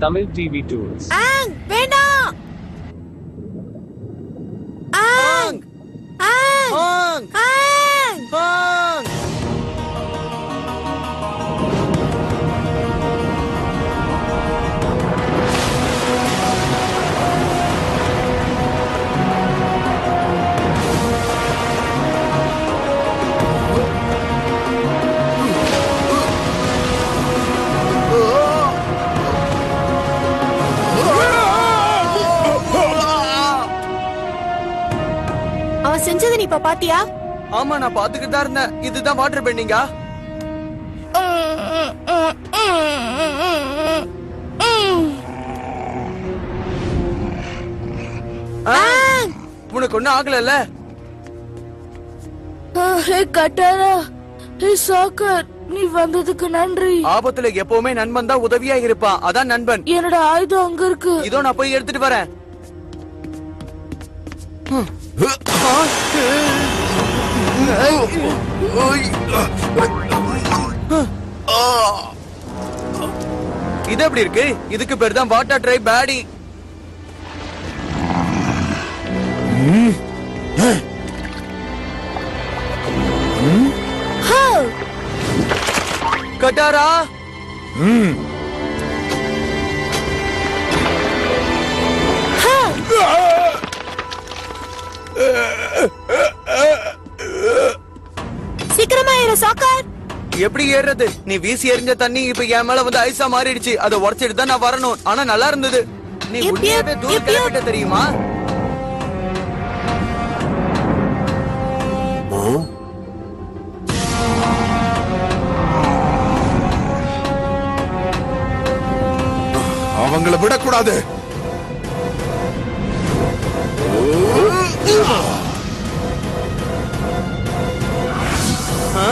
Tamil TV Tools. வேண்டாம். ஆங் ஆங் ஆங். அவன் செஞ்சதை நீ இப்ப பாத்தியா? ஆமா, நான் பாத்துக்கிட்டு தான் இருந்தேன். இதுதான் வாட்டர் பெண்டிங்கா? உனக்கு ஒண்ணும் ஆகல? கட்டாரா, சாக்கர், நீ வந்ததுக்கு நன்றி. ஆபத்துல எப்பவுமே நண்பன் தான் உதவியா இருப்பான். அதான் நண்பன். என்னோட ஆயுதம் அங்க இருக்கு. இதோ நான் போய் எடுத்துட்டு வரேன். இது எப்படி இருக்கு? இதுக்கு பேர் தான் வாட்டர் ட்ரை பேடி. கட்டாரா, சீக்கிரமா ஏறு சாக்கர். எப்படி ஏறுறது? நீ வீசி எறிஞ்ச தண்ணி இப்ப என் மேல வந்து ஐஸா மாறிடுச்சு. அதை உடைச்சிட்டு தான் நான் வரணும். ஆனா நல்லா இருந்தது. நீ உண்மையாவே தூரம் கிளம்பிட்ட தெரியுமா? அவங்களை விடக்கூடாது. ஆ?